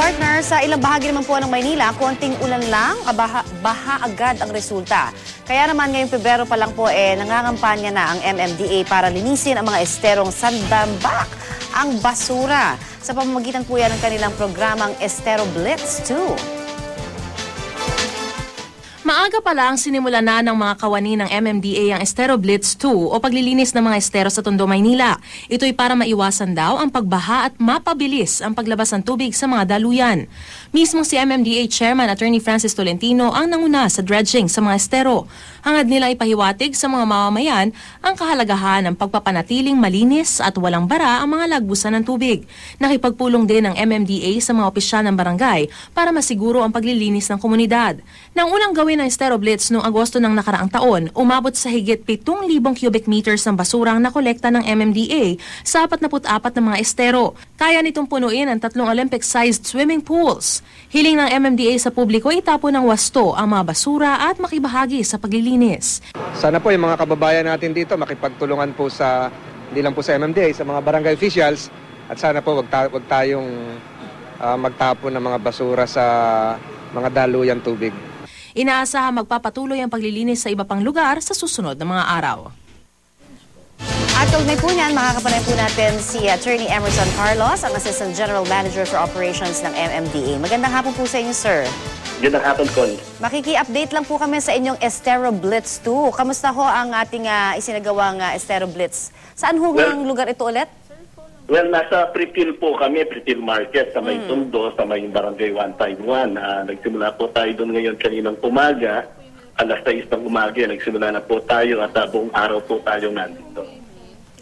partner, sa ilang bahagi naman po ng Maynila, konting ulan lang, baha agad ang resulta. Kaya naman ngayong Pebrero pa lang po nangangampanya na ang MMDA para linisin ang mga esterong sandambak ang basura. Sa pamamagitan po yan ng kanilang programang Estero Blitz 2. Maaga pa lang sinimula na ng mga kawani ng MMDA ang Estero Blitz 2 o paglilinis ng mga estero sa Tondo, Maynila. Ito'y para maiwasan daw ang pagbaha at mapabilis ang paglabas ng tubig sa mga daluyan. Mismo si MMDA Chairman Attorney Francis Tolentino ang nanguna sa dredging sa mga estero. Hangad nila ipahiwatig sa mga mamamayan ang kahalagahan ng pagpapanatiling malinis at walang bara ang mga lagbusan ng tubig. Nakipagpulong din ng MMDA sa mga opisyal ng barangay para masiguro ang paglilinis ng komunidad. Nang unang gawin ng Estero Blitz noong Agosto ng nakaraang taon, umabot sa higit 7,000 cubic meters ng basurang nakolekta ng MMDA sa 44 na mga estero. Kaya nitong punuin ang 3 Olympic-sized swimming pools. Hiling ng MMDA sa publiko itapon ng wasto ang mga basura at makibahagi sa paglilinis. Sana po yung mga kababayan natin dito makipagtulungan po hindi lang po sa MMDA, sa mga barangay officials, at sana po wag tayong magtapon ng mga basura sa mga daluyan tubig. Inaasahan magpapatuloy ang paglilinis sa iba pang lugar sa susunod na mga araw. At kaugnay po niyan, makakapanay po natin si Attorney Emerson Carlos, ang Assistant General Manager for Operations ng MMDA. Magandang hapon po sa inyo, sir. Magandang hapon, Con. Makiki-update lang po kami sa inyong Estero Blitz 2. Kamusta ho ang ating isinagawang Estero Blitz? Saan ho ang lugar ito ulit? Well, nasa Pretil po kami, Pretil Market, sa may Tondo, sa may Barangay 151. Nagsimula po tayo doon ngayon kaninang umaga, alas 6 ng umaga, nagsimula na po tayo at buong araw po tayo nandito.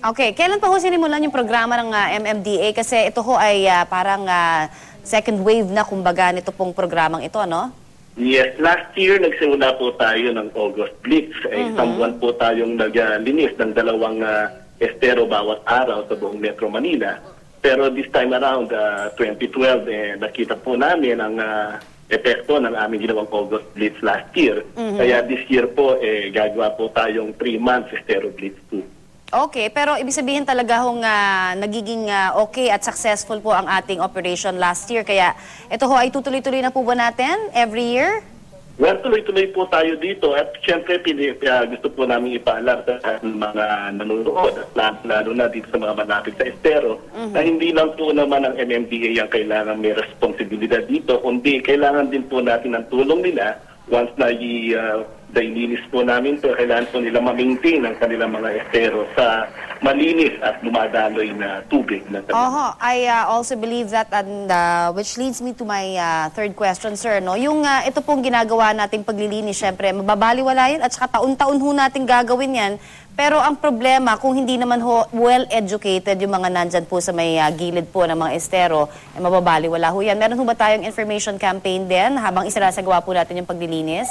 Okay, kailan pa ho sinimulan yung programa ng MMDA? Kasi ito ho ay parang second wave na kumbaga nito pong programang ito, ano? Yes, last year nagsimula po tayo ng August Blitz. Isang buwan po tayong naglinis ng 2 estero bawat araw sa buong Metro Manila. Pero this time around, 2012, nakita po namin ang epekto ng aming ginawang August Blitz last year. Kaya this year po, gagawa po tayong 3 months Estero Blitz 2. Okay, pero ibig sabihin talaga hong nagiging okay at successful po ang ating operation last year. Kaya ito ho ay tutuloy-tuloy na po ba natin every year? Well, tuloy-tuloy po tayo dito at siyempre gusto po namin ipaalam sa mga nanonood at lalo na dito sa mga malapit sa estero na hindi lang po naman ang MMDA ang kailangan may responsibilidad dito, kundi kailangan din po natin ang tulong nila once na ilinis po namin ito, kailangan po nila ma-maintain ang kanilang mga estero sa malinis at dumadaloy na tubig. I also believe that, and which leads me to my third question, sir. No? Yung ito pong ginagawa nating paglilinis, syempre, mababaliwala yan at saka taon-taon ho natin gagawin yan. Pero ang problema, kung hindi naman ho well-educated yung mga nandyan po sa may gilid po ng mga estero, mababaliwala ho yan. Meron ho ba tayong information campaign din habang isinasagawa po natin yung paglilinis?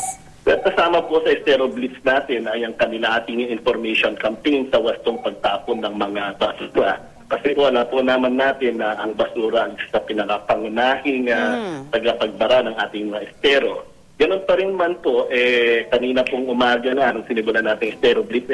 Kasama po sa Estero Blitz natin ay ang kanila ating information campaign sa wastong pagtapon ng mga basura. Kasi wala po naman natin na ang basura sa pinakapangunahing tagapagbara ng ating mga estero. Ganun pa rin man po, kanina pong umaga na, nung sinimulan natin Estero Blitz,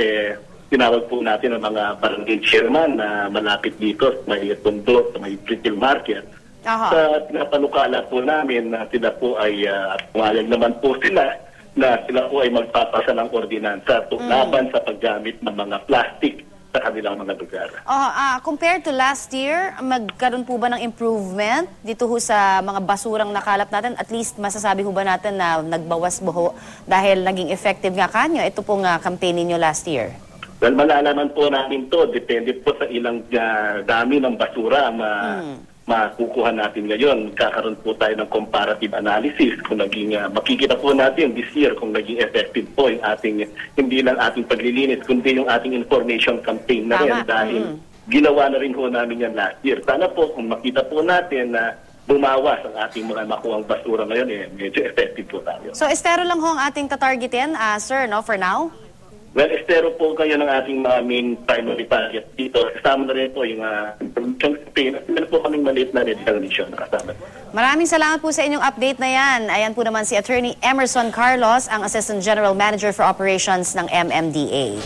tinawag po natin ang mga barangay chairman na malapit dito sa may Tondo, sa may Pretil Market. Sa pinapanukala po namin na sila po ay pumayag naman po sila na sila po ay magpapasa ng ordinansa laban sa paggamit ng mga plastic sa kanilang mga lugar. Compared to last year, magkaroon po ba ng improvement dito ho sa mga basurang nakalap natin? At least masasabi ho ba natin na nagbawas ho dahil naging effective nga kanyo ito pong campaign ninyo last year? Well, malalaman po namin to. Depende po sa ilang dami ng basura makukuha natin ngayon. Kakaroon po tayo ng comparative analysis kung makikita po natin this year kung naging effective po yung ating, hindi lang ating paglilinis, kundi yung ating information campaign na rin dahil ginawa na rin po namin yan last year. Sana po kung makita po natin na bumawas ang ating mga makuhang basura ngayon, medyo effective po tayo. So, estero lang ho ang ating tatargetin, sir, no, for now? Well, estero po kayo ng ating mga main primary target dito. Kasama na rin po yung information campaign. Meron po kaming maliit na medical mission na kasama. Maraming salamat po sa inyong update na yan. Ayan po naman si Attorney Emerson Carlos, ang Assistant General Manager for Operations ng MMDA.